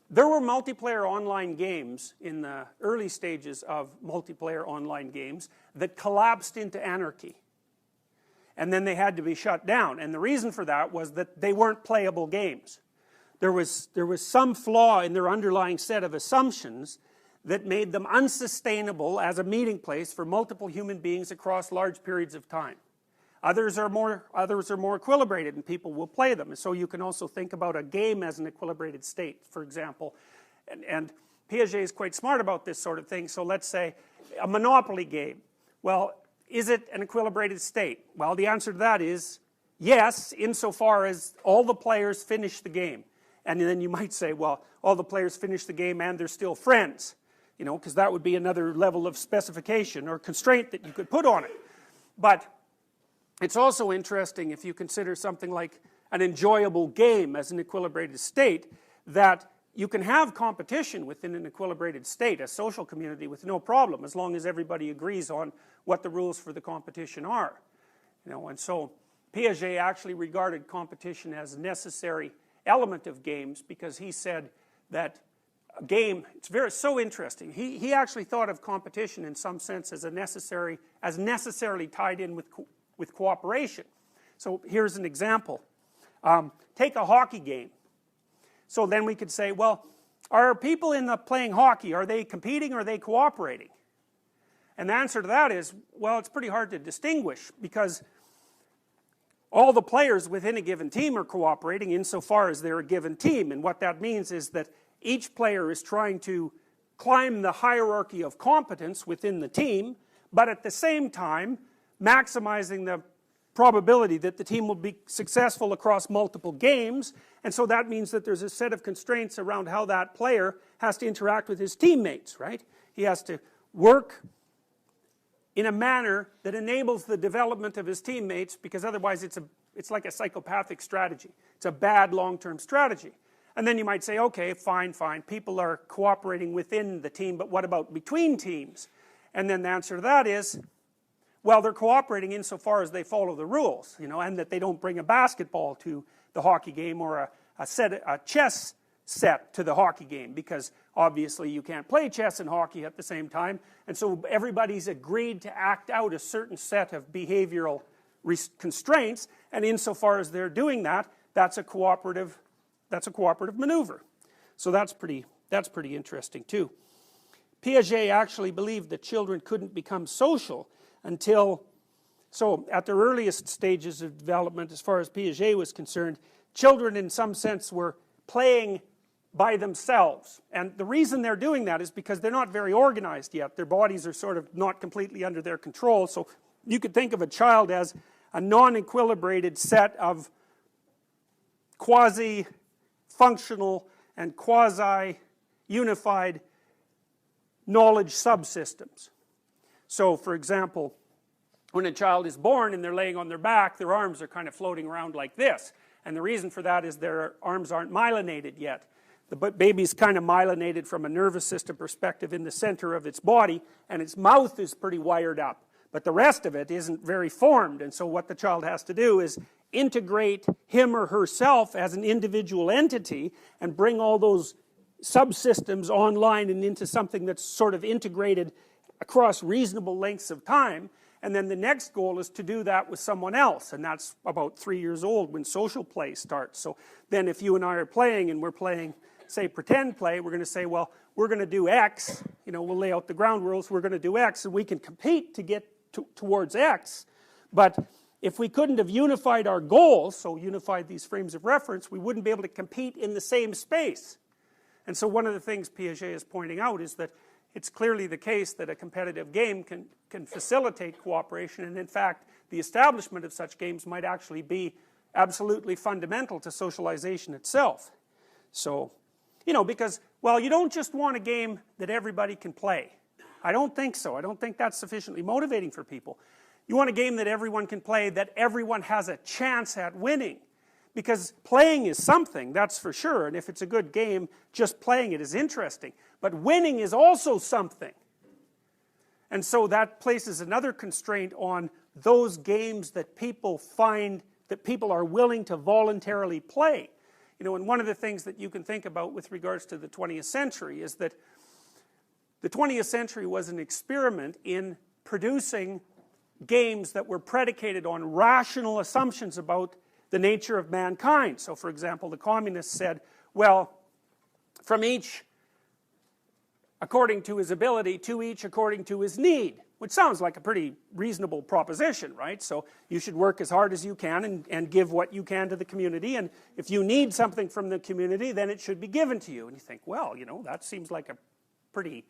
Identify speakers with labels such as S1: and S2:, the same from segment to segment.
S1: There were multiplayer online games in the early stages of multiplayer online games that collapsed into anarchy. And then they had to be shut down. And the reason for that was that they weren't playable games. There was some flaw in their underlying set of assumptions that made them unsustainable as a meeting place for multiple human beings across large periods of time. Others are more equilibrated and people will play them. And so you can also think about a game as an equilibrated state, for example. And Piaget is quite smart about this sort of thing. So let's say a Monopoly game. Well, is it an equilibrated state? Well, the answer to that is yes, insofar as all the players finish the game. And then you might say, well, all the players finish the game and they're still friends. You know, because that would be another level of specification or constraint that you could put on it. But it's also interesting if you consider something like an enjoyable game as an equilibrated state, that you can have competition within an equilibrated state, a social community, with no problem, as long as everybody agrees on what the rules for the competition are. You know, and so Piaget actually regarded competition as a necessary element of games, because he said that a game, it's so interesting. He actually thought of competition in some sense as necessarily tied in with cooperation. So here's an example. Take a hockey game. So then we could say, well, are people playing hockey, are they competing or are they cooperating? And the answer to that is, well, it's pretty hard to distinguish, because all the players within a given team are cooperating insofar as they're a given team. And what that means is that each player is trying to climb the hierarchy of competence within the team, but at the same time maximizing the probability that the team will be successful across multiple games. And so that means that there's a set of constraints around how that player has to interact with his teammates, right? He has to work in a manner that enables the development of his teammates, because otherwise it's like a psychopathic strategy. It's a bad long-term strategy. And then you might say, okay, fine, people are cooperating within the team, but what about between teams? And then the answer to that is, well, they're cooperating insofar as they follow the rules, you know, and that they don't bring a basketball to the hockey game, or a chess set to the hockey game, because obviously you can't play chess and hockey at the same time. And so everybody's agreed to act out a certain set of behavioral constraints, and insofar as they're doing that, that's a cooperative maneuver. So that's pretty interesting too. Piaget actually believed that children couldn't become social until, so at their earliest stages of development, as far as Piaget was concerned, children in some sense were playing by themselves. And the reason they're doing that is because they're not very organized yet. Their bodies are sort of not completely under their control. So you could think of a child as a non-equilibrated set of quasi-functional and quasi-unified knowledge subsystems. So for example, when a child is born and they're laying on their back, their arms are kind of floating around like this. And the reason for that is their arms aren't myelinated yet. The baby's kind of myelinated from a nervous system perspective in the center of its body, and its mouth is pretty wired up. But the rest of it isn't very formed, and so what the child has to do is integrate him or herself as an individual entity and bring all those subsystems online and into something that's sort of integrated across reasonable lengths of time. And then the next goal is to do that with someone else, and that's about 3 years old when social play starts. So then if you and I are playing, and we're playing, say, pretend play, we're going to say, well, we're going to do X, you know, we'll lay out the ground rules, we're going to do X, and we can compete to get towards X. But if we couldn't have unified our goals, so unified these frames of reference, we wouldn't be able to compete in the same space. And so one of the things Piaget is pointing out is that it's clearly the case that a competitive game can facilitate cooperation, and in fact the establishment of such games might actually be absolutely fundamental to socialization itself. So, you know, because, well, you don't just want a game that everybody can play. I don't think so. I don't think that's sufficiently motivating for people. You want a game that everyone can play, that everyone has a chance at winning. Because playing is something, that's for sure, and if it's a good game, just playing it is interesting. But winning is also something. And so that places another constraint on those games that people find, that people are willing to voluntarily play. You know, and one of the things that you can think about with regards to the 20th century is that the 20th century was an experiment in producing games that were predicated on rational assumptions about the nature of mankind. So for example, the communists said, well, from each according to his ability, to each according to his need, which sounds like a pretty reasonable proposition, right? So you should work as hard as you can and give what you can to the community, and if you need something from the community, then it should be given to you. And you think, well, you know, that seems like a pretty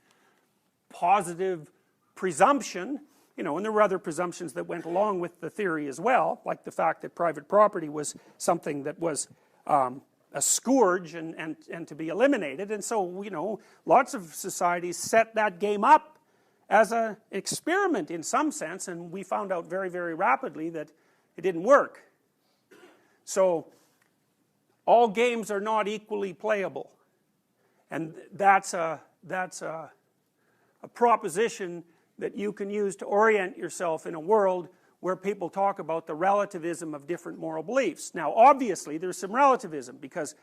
S1: positive presumption, you know, and there were other presumptions that went along with the theory as well, like the fact that private property was something that was a scourge and to be eliminated. And so, you know, lots of societies set that game up as an experiment in some sense, and we found out very, very rapidly that it didn't work. So all games are not equally playable, and that's a proposition that you can use to orient yourself in a world where people talk about the relativism of different moral beliefs. Now obviously there's some relativism, because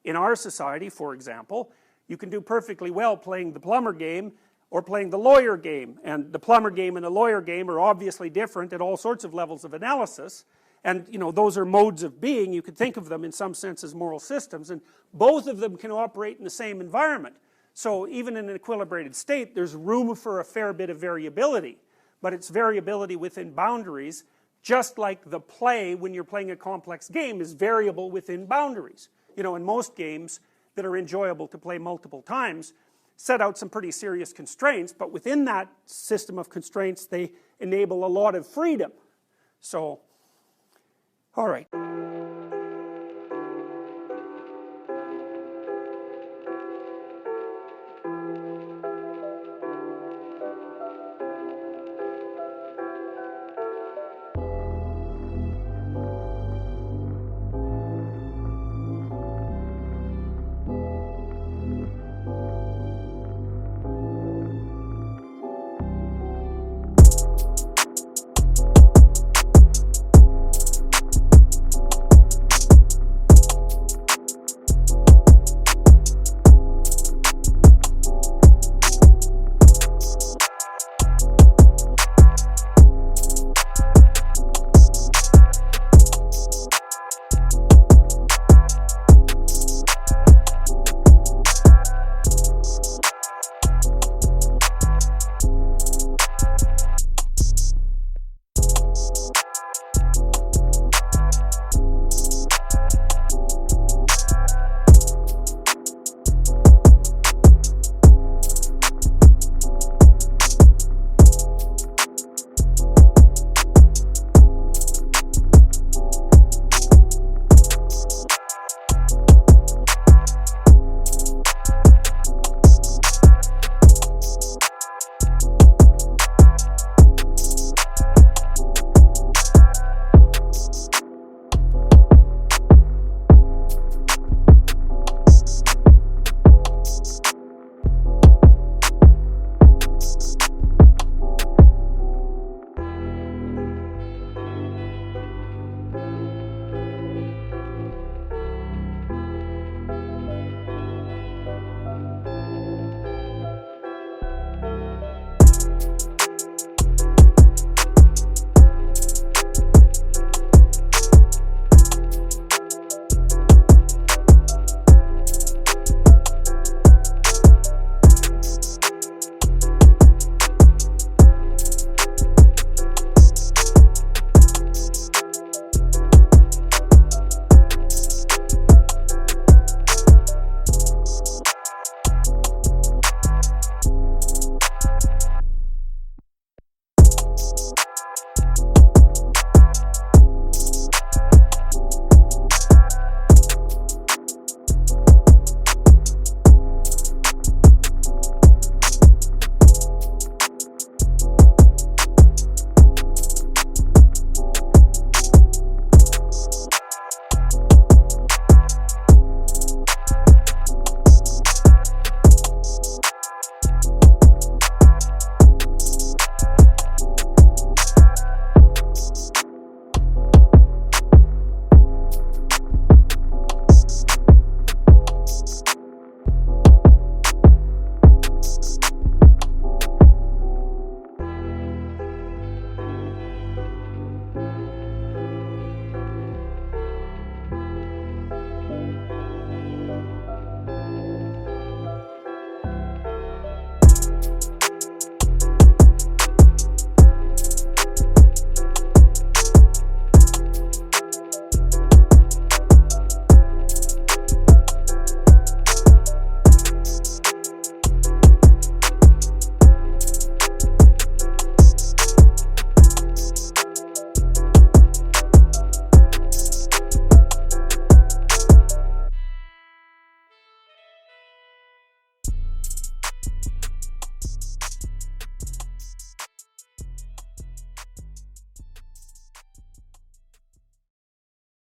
S1: in our society, for example, you can do perfectly well playing the plumber game or playing the lawyer game, and the plumber game and the lawyer game are obviously different at all sorts of levels of analysis, and you know, those are modes of being. You could think of them in some sense as moral systems, and both of them can operate in the same environment. So even in an equilibrated state, there's room for a fair bit of variability, but it's variability within boundaries, just like the play when you're playing a complex game is variable within boundaries. You know, and most games that are enjoyable to play multiple times set out some pretty serious constraints, but within that system of constraints they enable a lot of freedom. So, all right.